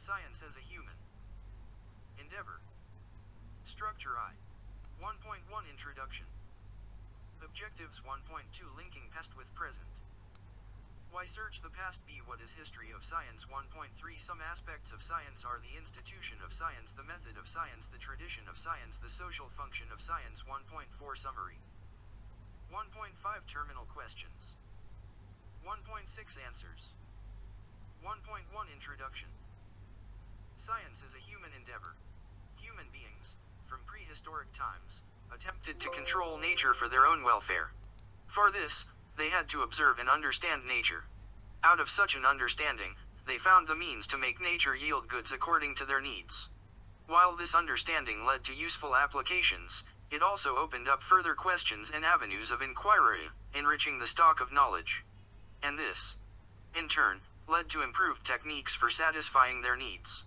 Science as a human. Endeavour. Structure I. 1.1 Introduction. Objectives 1.2 Linking past with present. Why search the past? B. What is history of science? 1.3 Some aspects of science are the institution of science, the method of science, the tradition of science, the social function of science. 1.4 Summary. 1.5 Terminal questions. 1.6 Answers. 1.1 Introduction. Science is a human endeavor. Human beings, from prehistoric times, attempted to control nature for their own welfare. For this, they had to observe and understand nature. Out of such an understanding, they found the means to make nature yield goods according to their needs. While this understanding led to useful applications, it also opened up further questions and avenues of inquiry, enriching the stock of knowledge. And this, in turn, led to improved techniques for satisfying their needs.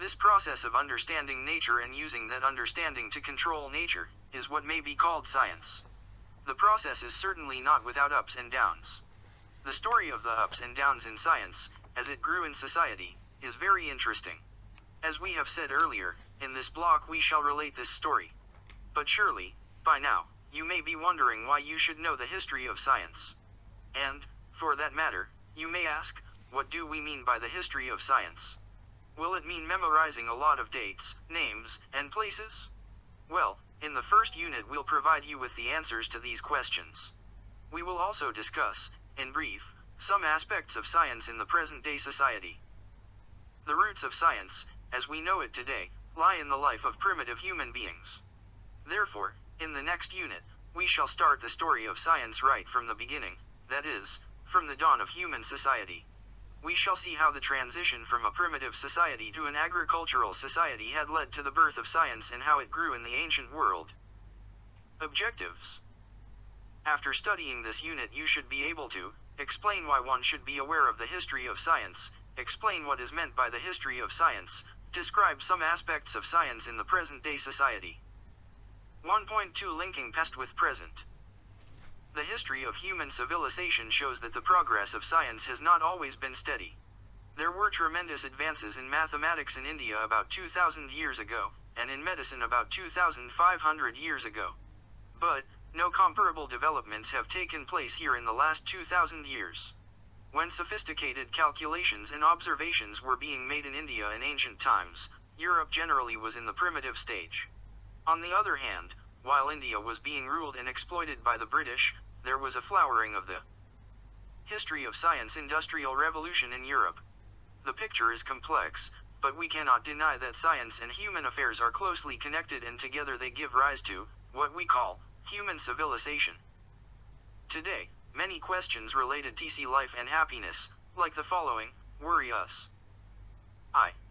This process of understanding nature and using that understanding to control nature is what may be called science. The process is certainly not without ups and downs. The story of the ups and downs in science, as it grew in society, is very interesting. As we have said earlier, in this block we shall relate this story. But surely, by now, you may be wondering why you should know the history of science. And, for that matter, you may ask, what do we mean by the history of science? Will it mean memorizing a lot of dates, names, and places? Well, in the first unit we'll provide you with the answers to these questions. We will also discuss, in brief, some aspects of science in the present-day society. The roots of science, as we know it today, lie in the life of primitive human beings. Therefore, in the next unit, we shall start the story of science right from the beginning, that is, from the dawn of human society. We shall see how the transition from a primitive society to an agricultural society had led to the birth of science and how it grew in the ancient world. Objectives. After studying this unit you should be able to explain why one should be aware of the history of science, explain what is meant by the history of science, describe some aspects of science in the present-day society. 1.2 Linking past with present. The history of human civilization shows that the progress of science has not always been steady. There were tremendous advances in mathematics in India about 2,000 years ago, and in medicine about 2,500 years ago. But, no comparable developments have taken place here in the last 2,000 years. When sophisticated calculations and observations were being made in India in ancient times, Europe generally was in the primitive stage. On the other hand, while India was being ruled and exploited by the British, there was a flowering of the history of science industrial revolution in Europe. The picture is complex, but we cannot deny that science and human affairs are closely connected and together they give rise to what we call human civilization. Today, many questions related to life and happiness, like the following, worry us.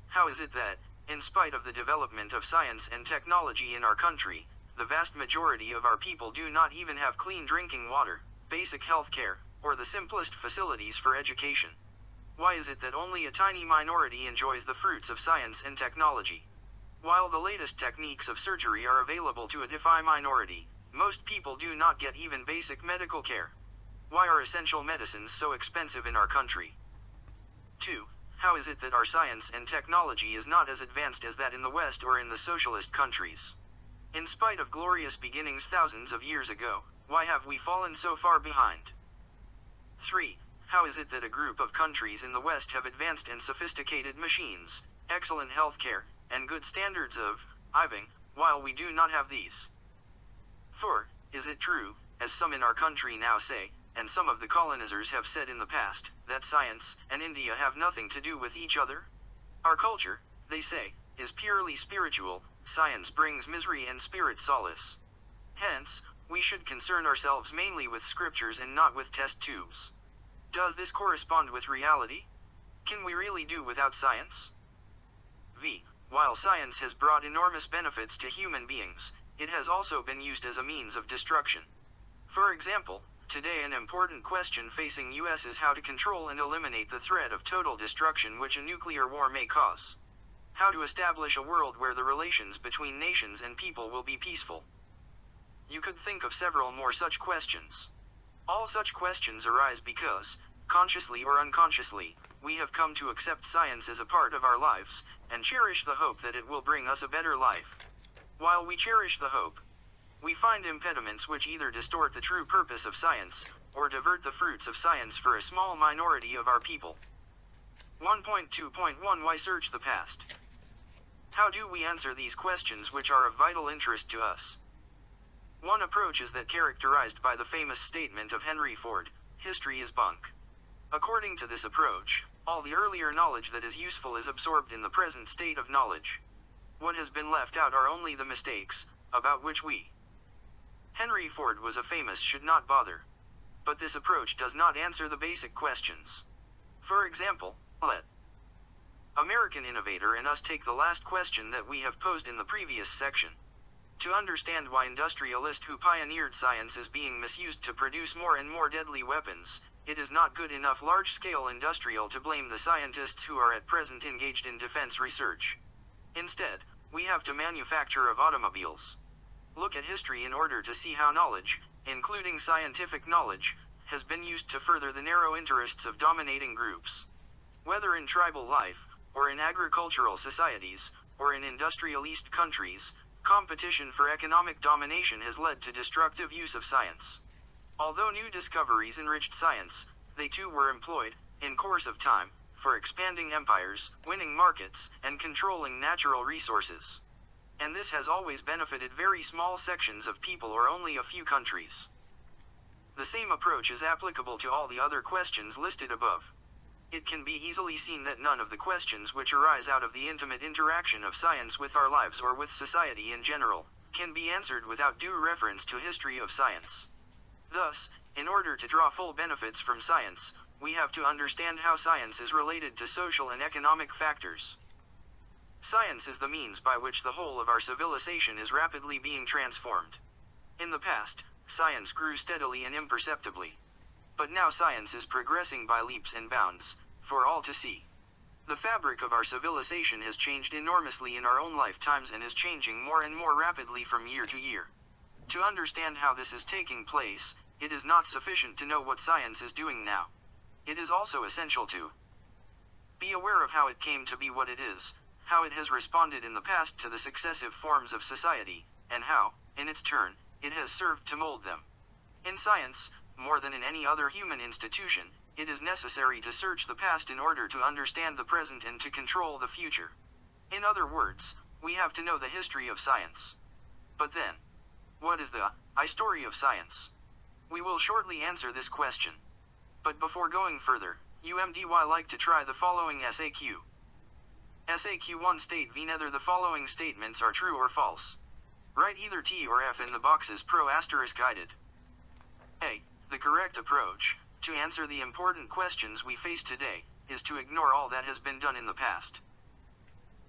How is it that, in spite of the development of science and technology in our country, the vast majority of our people do not even have clean drinking water, basic health care, or the simplest facilities for education? Why is it that only a tiny minority enjoys the fruits of science and technology? While the latest techniques of surgery are available to a defined minority, most people do not get even basic medical care. Why are essential medicines so expensive in our country? 2. How is it that our science and technology is not as advanced as that in the West or in the socialist countries? In spite of glorious beginnings thousands of years ago, why have we fallen so far behind? 3. How is it that a group of countries in the West have advanced and sophisticated machines, excellent health care, and good standards of living, while we do not have these? 4. Is it true, as some in our country now say, and some of the colonizers have said in the past, that science and India have nothing to do with each other? Our culture, they say, is purely spiritual. Science brings misery and spirit solace. Hence, we should concern ourselves mainly with scriptures and not with test tubes. Does this correspond with reality? Can we really do without science? V. While science has brought enormous benefits to human beings, it has also been used as a means of destruction. For example, today an important question facing US is how to control and eliminate the threat of total destruction which a nuclear war may cause. How to establish a world where the relations between nations and people will be peaceful. You could think of several more such questions. All such questions arise because consciously or unconsciously, we have come to accept science as a part of our lives, and cherish the hope that it will bring us a better life. While we cherish the hope, we find impediments which either distort the true purpose of science, or divert the fruits of science for a small minority of our people. 1.2.1 Why search the past? How do we answer these questions which are of vital interest to us? One approach is that characterized by the famous statement of Henry Ford, "History is bunk." According to this approach, all the earlier knowledge that is useful is absorbed in the present state of knowledge. What has been left out are only the mistakes, about which we. Henry Ford was a famous should not bother. But this approach does not answer the basic questions. For example, let American innovator and us take the last question that we have posed in the previous section. To understand why industrialists who pioneered science is being misused to produce more and more deadly weapons, it is not good enough large-scale industrial to blame the scientists who are at present engaged in defense research. Instead, we have to manufacture of automobiles. Look at history in order to see how knowledge, including scientific knowledge, has been used to further the narrow interests of dominating groups. Whether in tribal life, or in agricultural societies, or in industrialist countries, competition for economic domination has led to destructive use of science. Although new discoveries enriched science, they too were employed, in course of time, for expanding empires, winning markets, and controlling natural resources. And this has always benefited very small sections of people or only a few countries. The same approach is applicable to all the other questions listed above. It can be easily seen that none of the questions which arise out of the intimate interaction of science with our lives or with society in general, can be answered without due reference to history of science. Thus, in order to draw full benefits from science, we have to understand how science is related to social and economic factors. Science is the means by which the whole of our civilization is rapidly being transformed. In the past, science grew steadily and imperceptibly. But now science is progressing by leaps and bounds, for all to see. The fabric of our civilization has changed enormously in our own lifetimes and is changing more and more rapidly from year to year. To understand how this is taking place, it is not sufficient to know what science is doing now. It is also essential to be aware of how it came to be what it is, how it has responded in the past to the successive forms of society, and how, in its turn, it has served to mold them. In science, more than in any other human institution, it is necessary to search the past in order to understand the present and to control the future. In other words, we have to know the history of science. But then, what is the story of science? We will shortly answer this question. But before going further, UMDY like to try the following SAQ. SAQ1 state v neither the following statements are true or false. Write either T or F in the boxes pro asterisk guided. A. The correct approach, to answer the important questions we face today, is to ignore all that has been done in the past.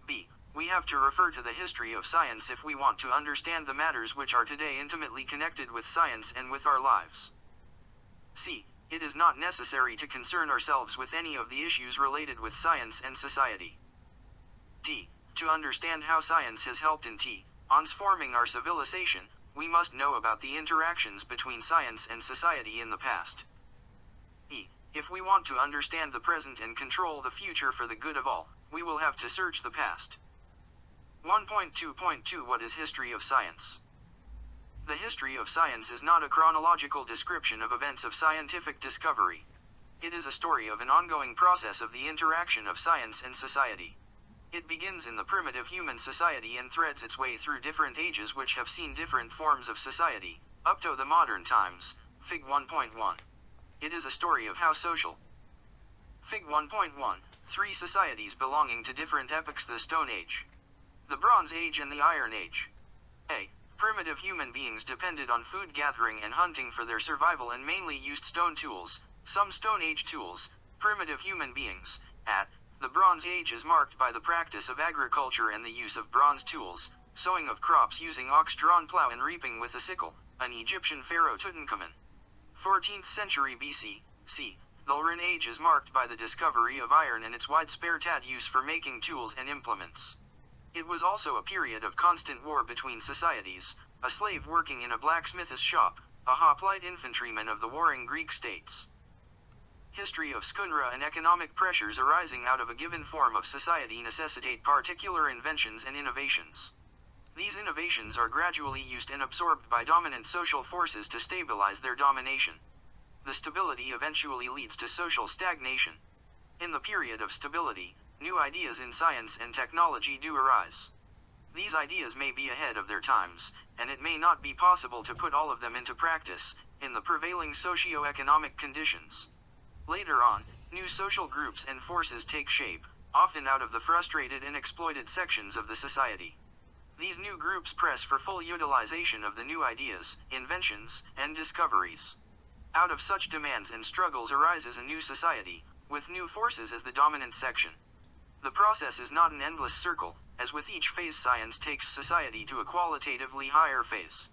B. We have to refer to the history of science if we want to understand the matters which are today intimately connected with science and with our lives. C. It is not necessary to concern ourselves with any of the issues related with science and society. D. To understand how science has helped in transforming our civilization, we must know about the interactions between science and society in the past. E. If we want to understand the present and control the future for the good of all, we will have to search the past. 1.2.2 What is history of science? The history of science is not a chronological description of events of scientific discovery. It is a story of an ongoing process of the interaction of science and society. It begins in the primitive human society and threads its way through different ages which have seen different forms of society, up to the modern times. Fig 1.1. It is a story of how social. Fig 1.1. 3 societies belonging to different epochs: the Stone Age, the Bronze Age and the Iron Age. A. Primitive human beings depended on food gathering and hunting for their survival and mainly used stone tools, some Stone Age tools. Primitive human beings, at the Bronze Age, is marked by the practice of agriculture and the use of bronze tools, sowing of crops using ox-drawn plow and reaping with a sickle. An Egyptian pharaoh Tutankhamun. 14th century BC, c. The Iron Age is marked by the discovery of iron and its widespread use for making tools and implements. It was also a period of constant war between societies, a slave working in a blacksmith's shop, a hoplite infantryman of the warring Greek states. History of Skunra and economic pressures arising out of a given form of society necessitate particular inventions and innovations. These innovations are gradually used and absorbed by dominant social forces to stabilize their domination. The stability eventually leads to social stagnation. In the period of stability, new ideas in science and technology do arise. These ideas may be ahead of their times, and it may not be possible to put all of them into practice, in the prevailing socio-economic conditions. Later on, new social groups and forces take shape, often out of the frustrated and exploited sections of the society. These new groups press for full utilization of the new ideas, inventions, and discoveries. Out of such demands and struggles arises a new society, with new forces as the dominant section. The process is not an endless circle, as with each phase science takes society to a qualitatively higher phase.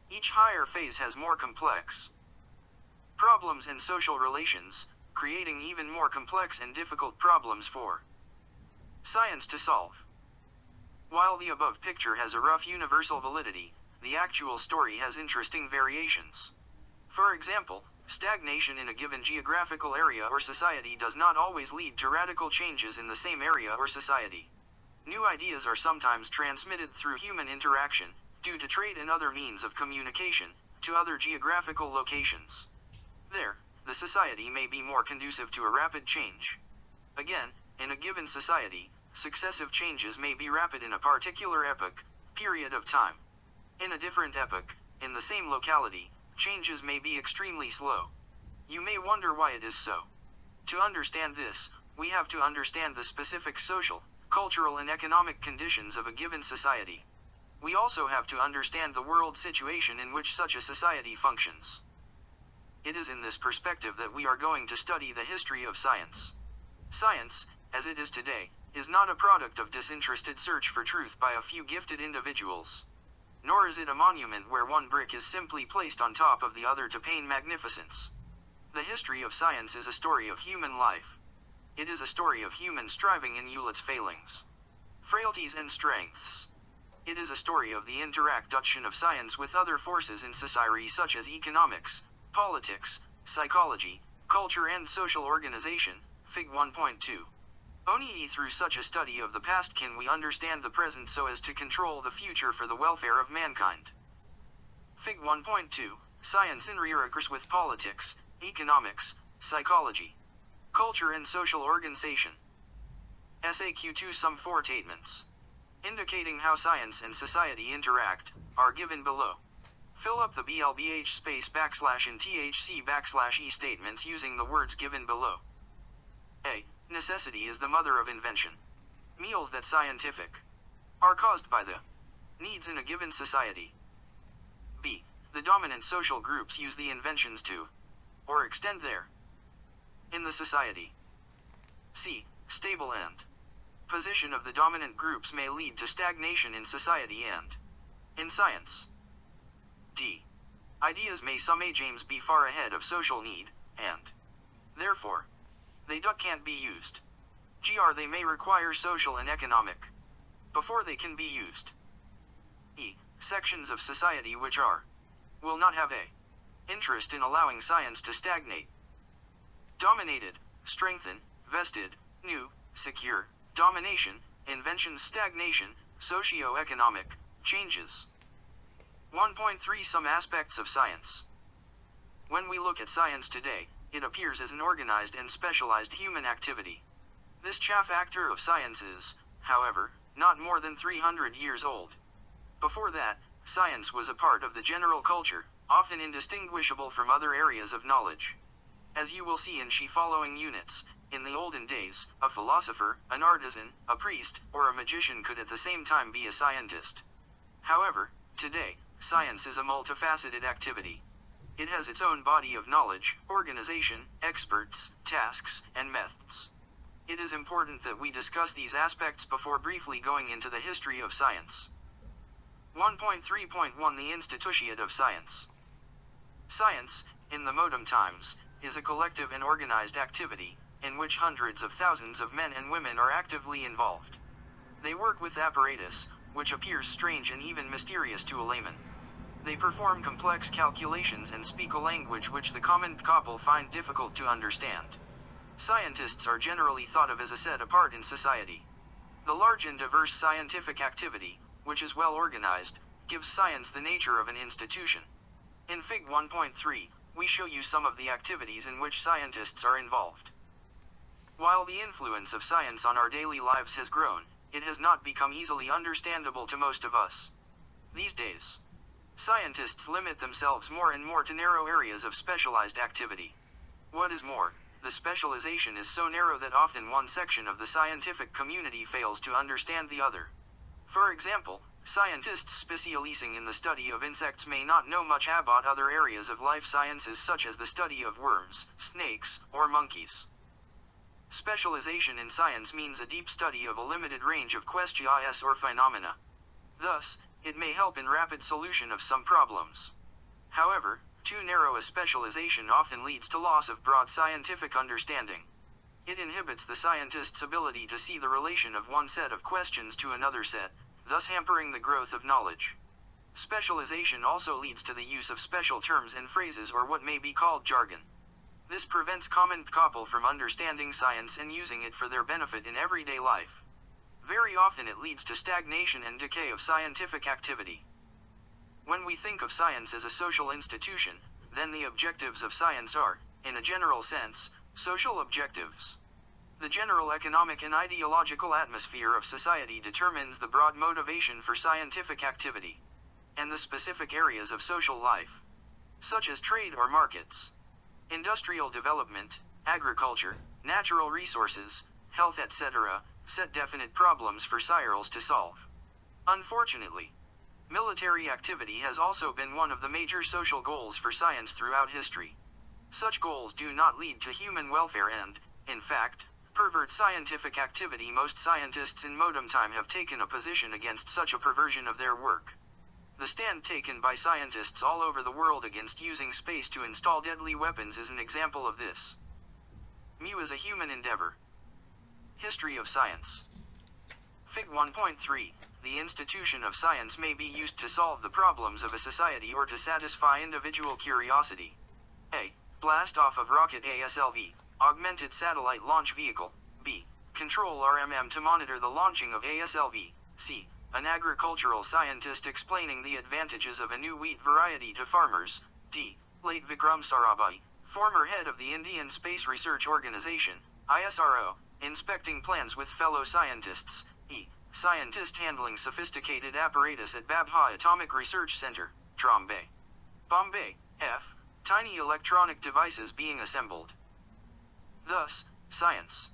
Each higher phase has more complex problems and social relations, creating even more complex and difficult problems for science to solve. While the above picture has a rough universal validity, the actual story has interesting variations. For example, stagnation in a given geographical area or society does not always lead to radical changes in the same area or society. New ideas are sometimes transmitted through human interaction, due to trade and other means of communication, to other geographical locations. There, the society may be more conducive to a rapid change. Again, in a given society, successive changes may be rapid in a particular epoch, period of time. In a different epoch, in the same locality, changes may be extremely slow. You may wonder why it is so. To understand this, we have to understand the specific social, cultural and economic conditions of a given society. We also have to understand the world situation in which such a society functions. It is in this perspective that we are going to study the history of science. Science, as it is today, is not a product of disinterested search for truth by a few gifted individuals. Nor is it a monument where one brick is simply placed on top of the other to paint magnificence. The history of science is a story of human life. It is a story of human striving in its failings, frailties and strengths. It is a story of the interaction of science with other forces in society such as economics, politics, psychology, culture and social organization, Fig 1.2. Only through such a study of the past can we understand the present so as to control the future for the welfare of mankind. Fig 1.2. Science in reoccurs with politics, economics, psychology, culture and social organization. SAQ2 Some 4 statements indicating how science and society interact are given below. Fill up the BLBH space / in THC / E statements using the words given below. A. Necessity is the mother of invention. Meals that scientific are caused by the needs in a given society. B. The dominant social groups use the inventions to or extend their in the society. C. Stable and position of the dominant groups may lead to stagnation in society and in science. D. Ideas may sometimes be far ahead of social need, and therefore, they can't be used. They may require social and economic before they can be used. E. Sections of society which will not have a interest in allowing science to stagnate. Dominated, strengthen, vested, new, secure, domination, inventions stagnation, socio-economic changes. 1.3 Some aspects of science. When we look at science today, it appears as an organized and specialized human activity. This factor of science is, however, not more than 300 years old. Before that, science was a part of the general culture, often indistinguishable from other areas of knowledge. As you will see in following units, in the olden days, a philosopher, an artisan, a priest, or a magician could at the same time be a scientist. However, today, science is a multifaceted activity. It has its own body of knowledge, organization, experts, tasks, and methods. It is important that we discuss these aspects before briefly going into the history of science. 1.3.1 The Institutiate of Science. Science, in the modern times, is a collective and organized activity, in which hundreds of thousands of men and women are actively involved. They work with apparatus, which appears strange and even mysterious to a layman. They perform complex calculations and speak a language which the common couple find difficult to understand. Scientists are generally thought of as a set apart in society. The large and diverse scientific activity, which is well organized, gives science the nature of an institution. In Fig 1.3, we show you some of the activities in which scientists are involved. While the influence of science on our daily lives has grown, it has not become easily understandable to most of us. These days, scientists limit themselves more and more to narrow areas of specialized activity. What is more, the specialization is so narrow that often one section of the scientific community fails to understand the other. For example, scientists specializing in the study of insects may not know much about other areas of life sciences such as the study of worms, snakes, or monkeys. Specialization in science means a deep study of a limited range of questions or phenomena. Thus, it may help in rapid solution of some problems. However, too narrow a specialization often leads to loss of broad scientific understanding. It inhibits the scientist's ability to see the relation of one set of questions to another set, thus hampering the growth of knowledge. Specialization also leads to the use of special terms and phrases or what may be called jargon. This prevents common people from understanding science and using it for their benefit in everyday life. Very often it leads to stagnation and decay of scientific activity. When we think of science as a social institution, then the objectives of science are, in a general sense, social objectives. The general economic and ideological atmosphere of society determines the broad motivation for scientific activity, and the specific areas of social life, such as trade or markets, industrial development, agriculture, natural resources, health, etc., set definite problems for science to solve. Unfortunately, military activity has also been one of the major social goals for science throughout history. Such goals do not lead to human welfare and, in fact, pervert scientific activity. Most scientists in modern time have taken a position against such a perversion of their work. The stand taken by scientists all over the world against using space to install deadly weapons is an example of this. Mu is a human endeavor. History of science. Fig 1.3. The institution of science may be used to solve the problems of a society or to satisfy individual curiosity. A. Blast off of rocket ASLV, augmented satellite launch vehicle. B. Control RMM to monitor the launching of ASLV. C. An agricultural scientist explaining the advantages of a new wheat variety to farmers. D. Late Vikram Sarabhai, former head of the Indian Space Research Organization, ISRO, inspecting plans with fellow scientists. E. Scientist handling sophisticated apparatus at Babha Atomic Research Center, Bombay. Bombay. F. Tiny electronic devices being assembled. Thus, science,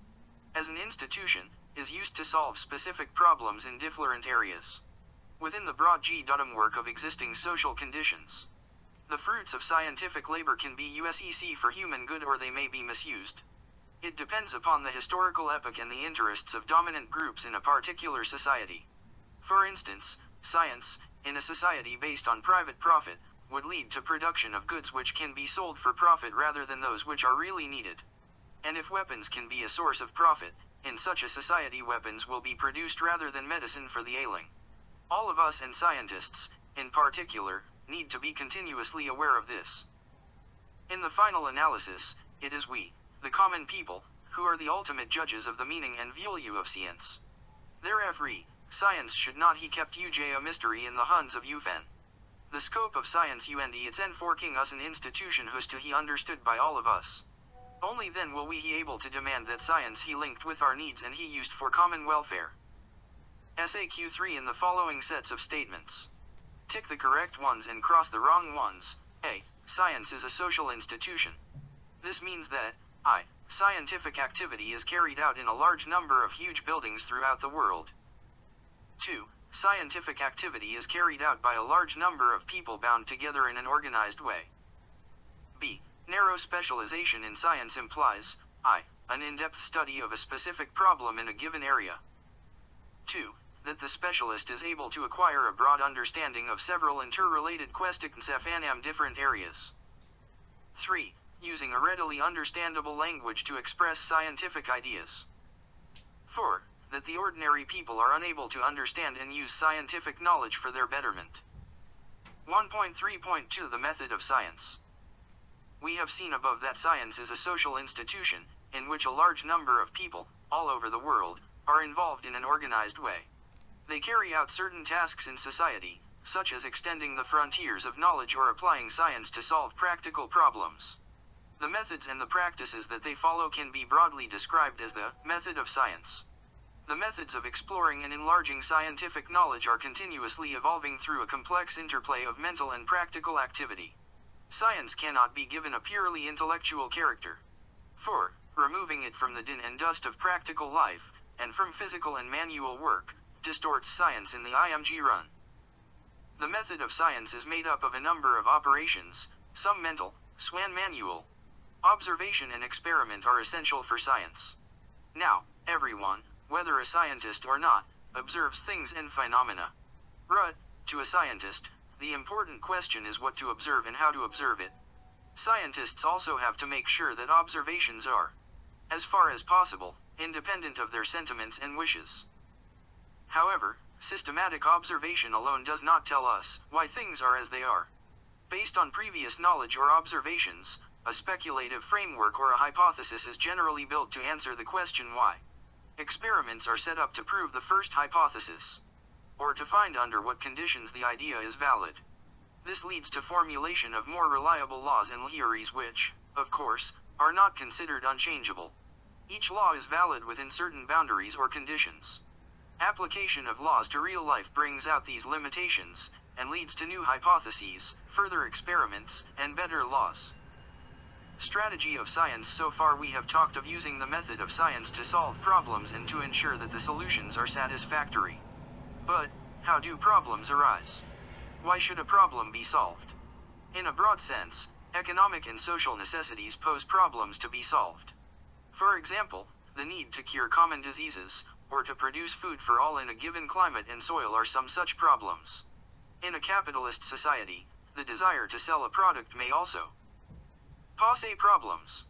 as an institution, is used to solve specific problems in different areas, within the broad work of existing social conditions. The fruits of scientific labor can be usec for human good or they may be misused. It depends upon the historical epoch and the interests of dominant groups in a particular society. For instance, science, in a society based on private profit, would lead to production of goods which can be sold for profit rather than those which are really needed. And if weapons can be a source of profit, in such a society weapons will be produced rather than medicine for the ailing. All of us and scientists, in particular, need to be continuously aware of this. In the final analysis, it is we, the common people, who are the ultimate judges of the meaning and value of science. Therefore, science should not he kept uj a mystery in the hands of Yufen. The scope of science und its enforking us an institution whose to he understood by all of us. Only then will we he able to demand that science he linked with our needs and he used for common welfare. SAQ3 in the following sets of statements. Tick the correct ones and cross the wrong ones. A. Science is a social institution. This means that, I. Scientific activity is carried out in a large number of huge buildings throughout the world. 2. Scientific activity is carried out by a large number of people bound together in an organized way. B. Narrow specialization in science implies, I. An in-depth study of a specific problem in a given area. 2. That the specialist is able to acquire a broad understanding of several interrelated questions in different areas. 3. Using a readily understandable language to express scientific ideas. 4. That the ordinary people are unable to understand and use scientific knowledge for their betterment. 1.3.2 The method of science. We have seen above that science is a social institution, in which a large number of people, all over the world, are involved in an organized way. They carry out certain tasks in society, such as extending the frontiers of knowledge or applying science to solve practical problems. The methods and the practices that they follow can be broadly described as the method of science. The methods of exploring and enlarging scientific knowledge are continuously evolving through a complex interplay of mental and practical activity. Science cannot be given a purely intellectual character. For, removing it from the din and dust of practical life, and from physical and manual work, distorts science in the IMG run. The method of science is made up of a number of operations, some mental, some manual. Observation and experiment are essential for science. Now, everyone, whether a scientist or not, observes things and phenomena. To a scientist, the important question is what to observe and how to observe it. Scientists also have to make sure that observations are, as far as possible, independent of their sentiments and wishes. However, systematic observation alone does not tell us why things are as they are. Based on previous knowledge or observations, a speculative framework or a hypothesis is generally built to answer the question why. Experiments are set up to prove the first hypothesis, or to find under what conditions the idea is valid. This leads to formulation of more reliable laws and theories which, of course, are not considered unchangeable. Each law is valid within certain boundaries or conditions. Application of laws to real life brings out these limitations, and leads to new hypotheses, further experiments, and better laws. Strategy of science. So far we have talked of using the method of science to solve problems and to ensure that the solutions are satisfactory. But, how do problems arise? Why should a problem be solved? In a broad sense, economic and social necessities pose problems to be solved. For example, the need to cure common diseases, or to produce food for all in a given climate and soil are some such problems. In a capitalist society, the desire to sell a product may also pose problems.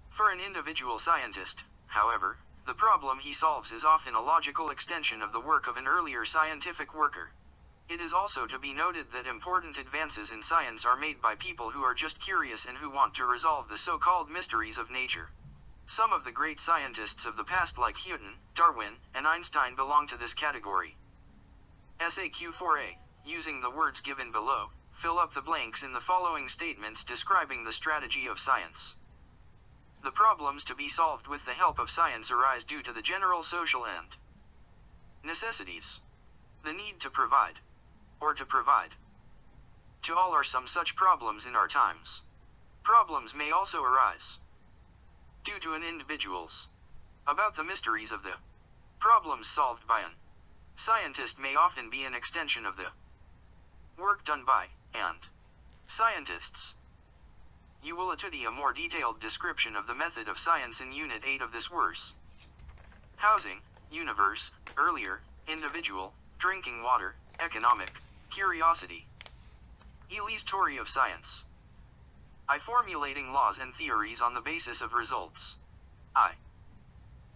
For an individual scientist, however, the problem he solves is often a logical extension of the work of an earlier scientific worker. It is also to be noted that important advances in science are made by people who are just curious and who want to resolve the so-called mysteries of nature. Some of the great scientists of the past like Newton, Darwin, and Einstein belong to this category. SAQ4A, using the words given below, fill up the blanks in the following statements describing the strategy of science. The problems to be solved with the help of science arise due to the general social and necessities. The need to provide, or to provide to all are some such problems in our times. Problems may also arise due to an individual's about the mysteries of the problems solved by an scientist may often be an extension of the work done by and scientists. You will study a more detailed description of the method of science in Unit 8 of this course. Housing, universe, earlier, individual, drinking water, economic, curiosity. Ely's theory of science. Formulating laws and theories on the basis of results.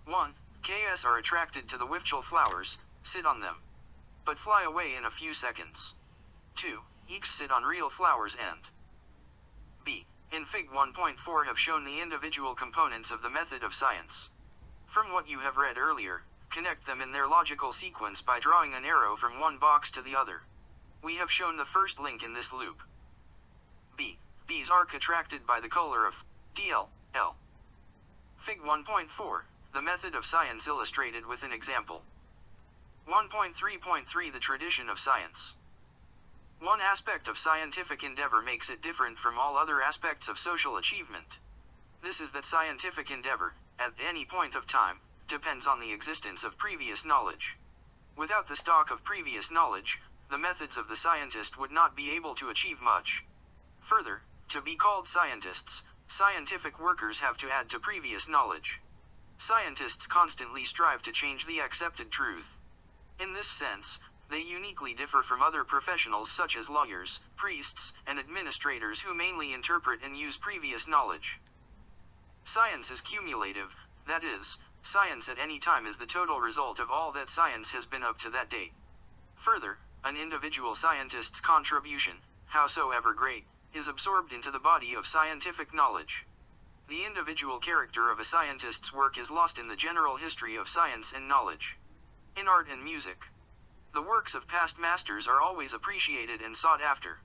1. KS are attracted to the whipchel flowers, sit on them, but fly away in a few seconds. 2. X sit on real flowers and B. In Fig 1.4 have shown the individual components of the method of science. From what you have read earlier, connect them in their logical sequence by drawing an arrow from one box to the other. We have shown the first link in this loop. B. Bees are attracted by the color of DL, L. Fig 1.4, the method of science illustrated with an example. 1.3.3 The tradition of science. One aspect of scientific endeavor makes it different from all other aspects of social achievement. This is that scientific endeavor, at any point of time, depends on the existence of previous knowledge. Without the stock of previous knowledge, the methods of the scientist would not be able to achieve much. Further, to be called scientists, scientific workers have to add to previous knowledge. Scientists constantly strive to change the accepted truth. In this sense, they uniquely differ from other professionals such as lawyers, priests, and administrators who mainly interpret and use previous knowledge. Science is cumulative, that is, science at any time is the total result of all that science has been up to that date. Further, an individual scientist's contribution, howsoever great, is absorbed into the body of scientific knowledge. The individual character of a scientist's work is lost in the general history of science and knowledge. In art and music, the works of past masters are always appreciated and sought after.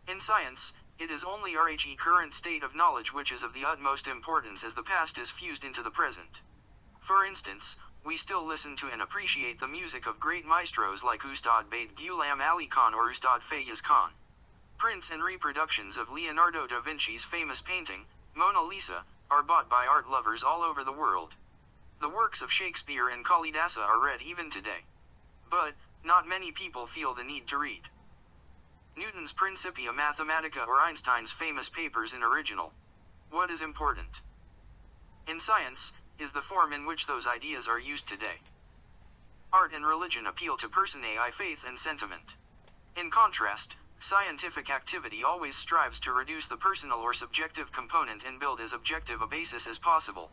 In science, it is only our current state of knowledge which is of the utmost importance, as the past is fused into the present. For instance, we still listen to and appreciate the music of great maestros like Ustad Bade Ghulam Ali Khan or Ustad Fayez Khan. Prints and reproductions of Leonardo da Vinci's famous painting, Mona Lisa, are bought by art lovers all over the world. The works of Shakespeare and Kalidasa are read even today. But, not many people feel the need to read Newton's Principia Mathematica or Einstein's famous papers in original. What is important in science is the form in which those ideas are used today. Art and religion appeal to personae, faith and sentiment. In contrast, scientific activity always strives to reduce the personal or subjective component and build as objective a basis as possible.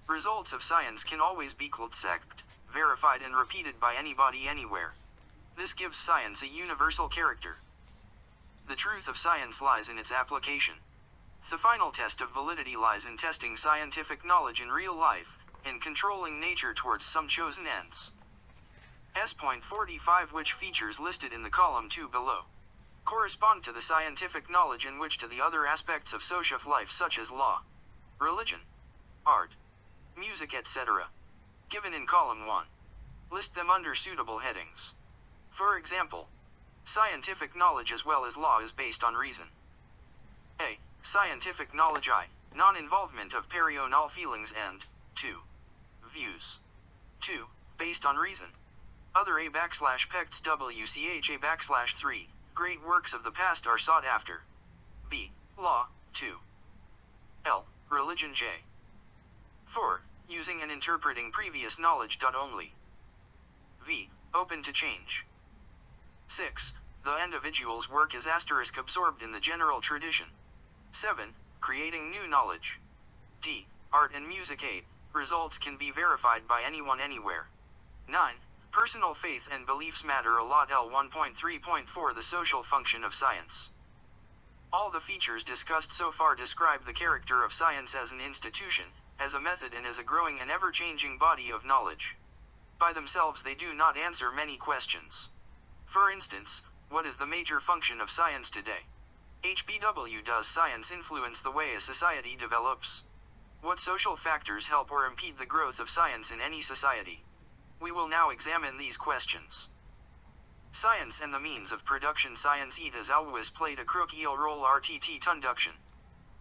Results of science can always be checked, verified and repeated by anybody anywhere. This gives science a universal character. The truth of science lies in its application. The final test of validity lies in testing scientific knowledge in real life, and controlling nature towards some chosen ends. S.45, which features listed in the column 2 below, correspond to the scientific knowledge in which to the other aspects of social life such as law, religion, art, music, etc. given in column 1. List them under suitable headings. For example, scientific knowledge as well as law is based on reason. A. Scientific knowledge. I. Non-involvement of personal feelings and 2. Views. 2. Based on reason. Other A/pects WCHA/3. Great works of the past are sought after. B. Law. 2. L. Religion. J. 4. Using and interpreting previous knowledge. Only. V. Open to change. 6. The individual's work is absorbed in the general tradition. 7. Creating new knowledge. D. Art and music. 8. Results can be verified by anyone anywhere. 9. Personal faith and beliefs matter a lot. L1.3.4 The social function of science. All the features discussed so far describe the character of science as an institution, as a method and as a growing and ever-changing body of knowledge. By themselves they do not answer many questions. For instance, what is the major function of science today? HBW Does science influence the way a society develops? What social factors help or impede the growth of science in any society? We will now examine these questions. Science and the means of production. Science has always played a crucial role RTT Tunduction.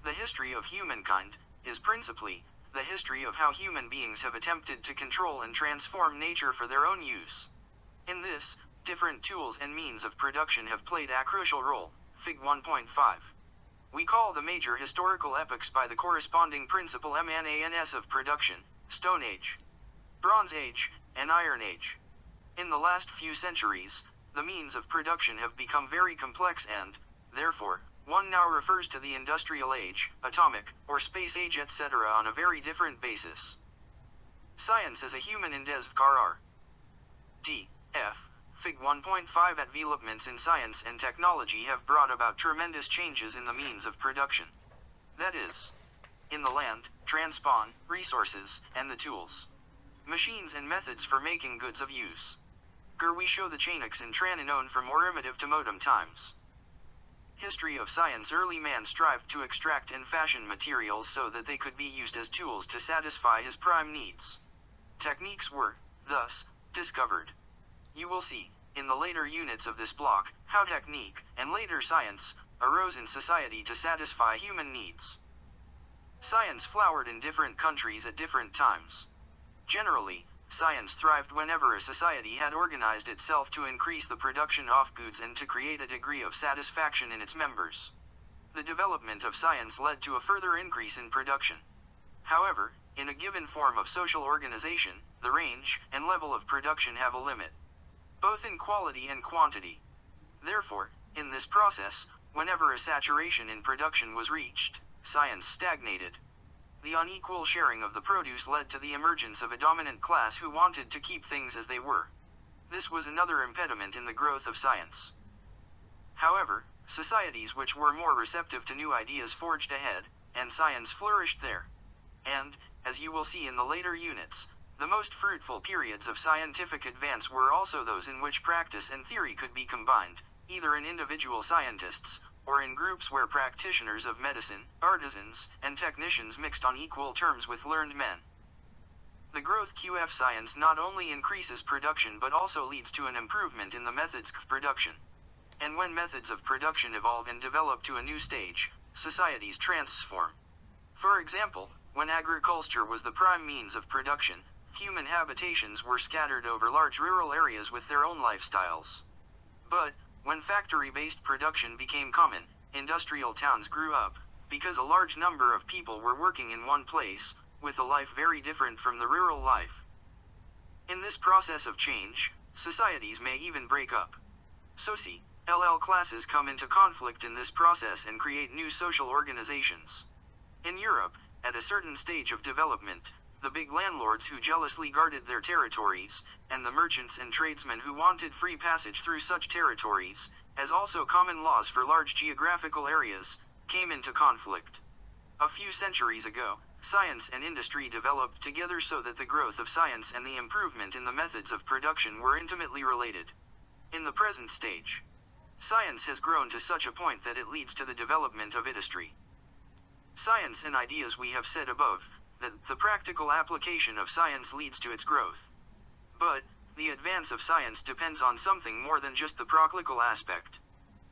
The history of humankind is principally the history of how human beings have attempted to control and transform nature for their own use. In this, different tools and means of production have played a crucial role. Fig 1.5. We call the major historical epochs by the corresponding principle MNANS of production: Stone Age, Bronze Age, and Iron Age. In the last few centuries, the means of production have become very complex and, therefore, one now refers to the industrial age, atomic, or space age, etc. on a very different basis. Science as a human endeavor. R. D. F. Fig 1.5 Developments in science and technology have brought about tremendous changes in the means of production. That is, in the land, transpon, resources, and the tools, machines and methods for making goods of use. We show the Chainix and Tran known from primitive to modern times. History of science. Early man strived to extract and fashion materials so that they could be used as tools to satisfy his prime needs. Techniques were, thus, discovered. You will see, in the later units of this block, how technique, and later science, arose in society to satisfy human needs. Science flowered in different countries at different times. Generally, science thrived whenever a society had organized itself to increase the production of goods and to create a degree of satisfaction in its members. The development of science led to a further increase in production. However, in a given form of social organization, the range and level of production have a limit, both in quality and quantity. Therefore, in this process, whenever a saturation in production was reached, science stagnated. The unequal sharing of the produce led to the emergence of a dominant class who wanted to keep things as they were. This was another impediment in the growth of science. However, societies which were more receptive to new ideas forged ahead, and science flourished there. as you will see in the later units, the most fruitful periods of scientific advance were also those in which practice and theory could be combined, either in individual scientists, or in groups where practitioners of medicine, artisans, and technicians mixed on equal terms with learned men. The growth of science not only increases production but also leads to an improvement in the methods of production. And when methods of production evolve and develop to a new stage, societies transform. For example, when agriculture was the prime means of production, human habitations were scattered over large rural areas with their own lifestyles. But, when factory-based production became common, industrial towns grew up, because a large number of people were working in one place, with a life very different from the rural life. In this process of change, societies may even break up. Social classes come into conflict in this process and create new social organizations. In Europe, at a certain stage of development, the big landlords who jealously guarded their territories, and the merchants and tradesmen who wanted free passage through such territories, as also common laws for large geographical areas, came into conflict. A few centuries ago, science and industry developed together so that the growth of science and the improvement in the methods of production were intimately related. In the present stage, science has grown to such a point that it leads to the development of industry. Science and ideas. We have said above, that the practical application of science leads to its growth. But, the advance of science depends on something more than just the practical aspect.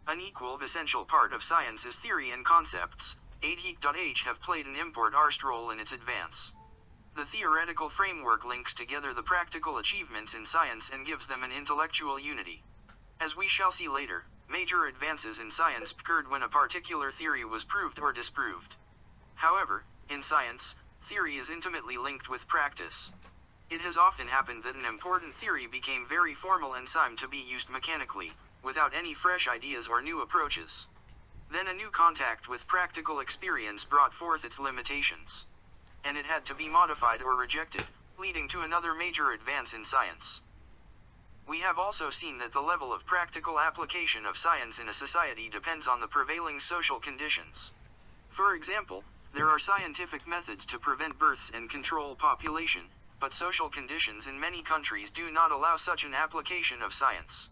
An essential part of science is theory and concepts, have played an important role in its advance. The theoretical framework links together the practical achievements in science and gives them an intellectual unity. As we shall see later, major advances in science occurred when a particular theory was proved or disproved. However, in science, theory is intimately linked with practice. It has often happened that an important theory became very formal and seemed to be used mechanically, without any fresh ideas or new approaches. Then a new contact with practical experience brought forth its limitations. And it had to be modified or rejected, leading to another major advance in science. We have also seen that the level of practical application of science in a society depends on the prevailing social conditions. For example, there are scientific methods to prevent births and control population, but social conditions in many countries do not allow such an application of science.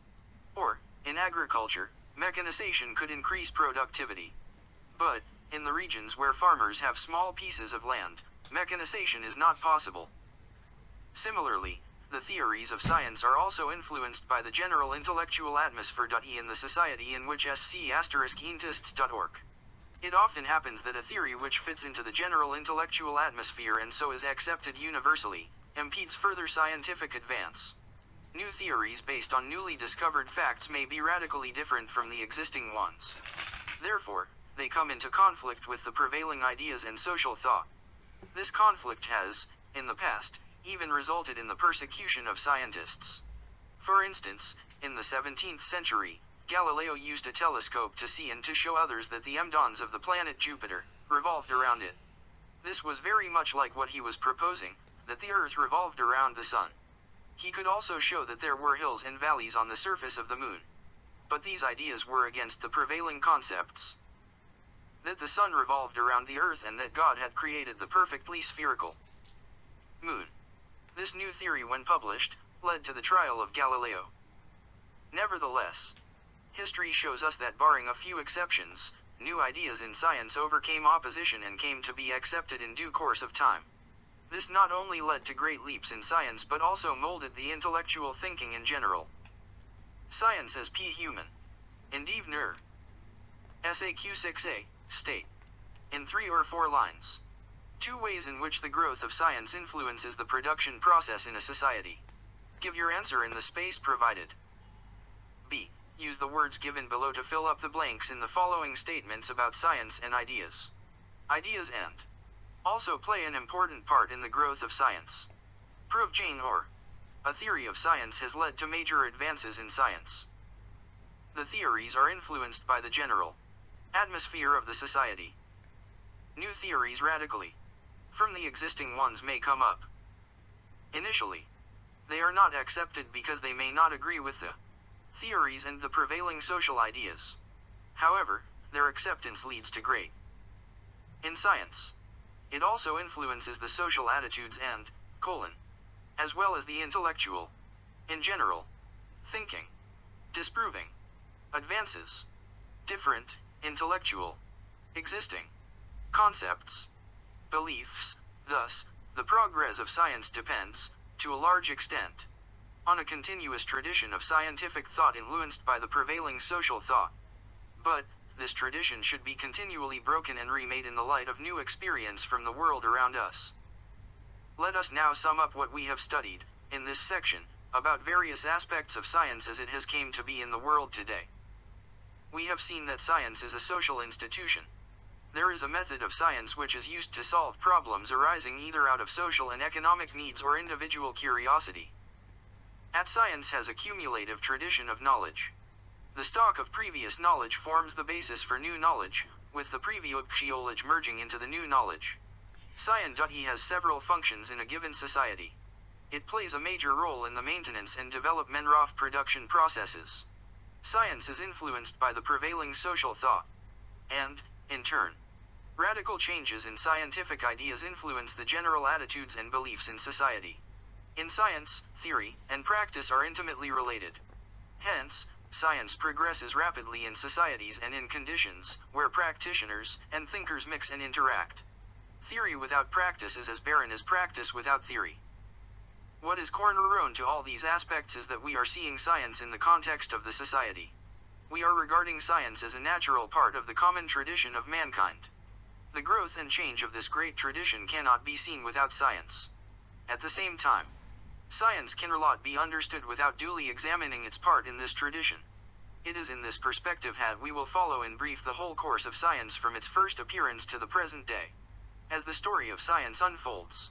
Or, in agriculture, mechanization could increase productivity. But, in the regions where farmers have small pieces of land, mechanization is not possible. Similarly, the theories of science are also influenced by the general intellectual atmosphere in the society in which sc*intists.org. It often happens that a theory which fits into the general intellectual atmosphere and so is accepted universally, impedes further scientific advance. New theories based on newly discovered facts may be radically different from the existing ones. Therefore, they come into conflict with the prevailing ideas and social thought. This conflict has, in the past, even resulted in the persecution of scientists. For instance, in the 17th century, Galileo used a telescope to see and to show others that the moons of the planet Jupiter revolved around it. This was very much like what he was proposing, that the Earth revolved around the Sun. He could also show that there were hills and valleys on the surface of the Moon. But these ideas were against the prevailing concepts. That the Sun revolved around the Earth and that God had created the perfectly spherical Moon. This new theory, when published, led to the trial of Galileo. Nevertheless, history shows us that barring a few exceptions, new ideas in science overcame opposition and came to be accepted in due course of time. This not only led to great leaps in science but also molded the intellectual thinking in general. Science as human. Endeavour. SAQ6A, state. In 3 or 4 lines. 2 ways in which the growth of science influences the production process in a society. Give your answer in the space provided. B. Use the words given below to fill up the blanks in the following statements about science and ideas. Ideas and also play an important part in the growth of science. Prove Jane or a theory of science has led to major advances in science. The theories are influenced by the general atmosphere of the society. New theories radically from the existing ones may come up. Initially, they are not accepted because they may not agree with the theories and the prevailing social ideas. However, their acceptance leads to great in science. It also influences the social attitudes and, as well as the intellectual, in general, thinking, disproving, advances, different, intellectual, existing, concepts, beliefs. Thus, the progress of science depends, to a large extent, on a continuous tradition of scientific thought influenced by the prevailing social thought. But, this tradition should be continually broken and remade in the light of new experience from the world around us. Let us now sum up what we have studied, in this section, about various aspects of science as it has came to be in the world today. We have seen that science is a social institution. There is a method of science which is used to solve problems arising either out of social and economic needs or individual curiosity. At science has a cumulative tradition of knowledge. The stock of previous knowledge forms the basis for new knowledge, with the previous knowledge merging into the new knowledge. Science has several functions in a given society. It plays a major role in the maintenance and development of production processes. Science is influenced by the prevailing social thought. And, in turn, radical changes in scientific ideas influence the general attitudes and beliefs in society. In science, theory and practice are intimately related. Hence, science progresses rapidly in societies and in conditions where practitioners and thinkers mix and interact. Theory without practice is as barren as practice without theory. What is cornerstone to all these aspects is that we are seeing science in the context of the society. We are regarding science as a natural part of the common tradition of mankind. The growth and change of this great tradition cannot be seen without science. At the same time, science cannot be understood without duly examining its part in this tradition. It is in this perspective that we will follow in brief the whole course of science from its first appearance to the present day. As the story of science unfolds,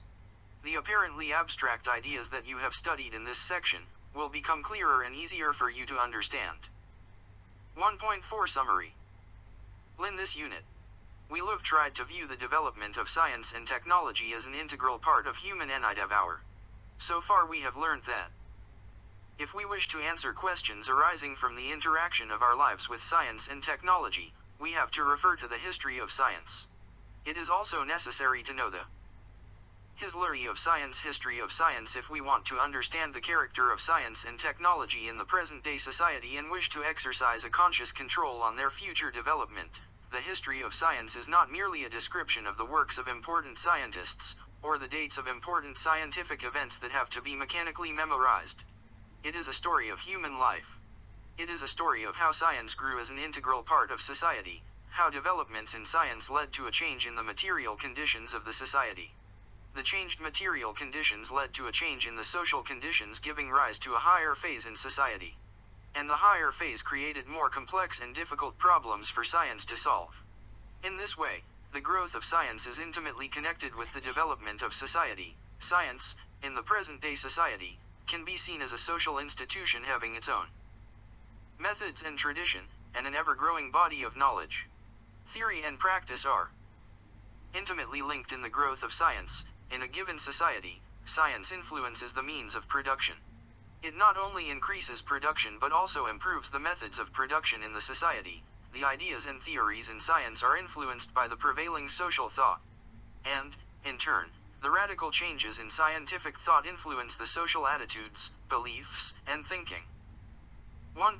the apparently abstract ideas that you have studied in this section will become clearer and easier for you to understand. 1.4 Summary. In this unit, we have tried to view the development of science and technology as an integral part of human Endeavour. So far we have learned that if we wish to answer questions arising from the interaction of our lives with science and technology, we have to refer to the history of science. It is also necessary to know the history of science if we want to understand the character of science and technology in the present-day society and wish to exercise a conscious control on their future development. The history of science is not merely a description of the works of important scientists, or the dates of important scientific events that have to be mechanically memorized. It is a story of human life. It is a story of how science grew as an integral part of society, how developments in science led to a change in the material conditions of the society. The changed material conditions led to a change in the social conditions, giving rise to a higher phase in society. And the higher phase created more complex and difficult problems for science to solve. In this way, the growth of science is intimately connected with the development of society. Science, in the present-day society, can be seen as a social institution having its own methods and tradition, and an ever-growing body of knowledge. Theory and practice are intimately linked in the growth of science. In a given society, science influences the means of production. It not only increases production but also improves the methods of production in the society. The ideas and theories in science are influenced by the prevailing social thought. And, in turn, the radical changes in scientific thought influence the social attitudes, beliefs, and thinking. 1.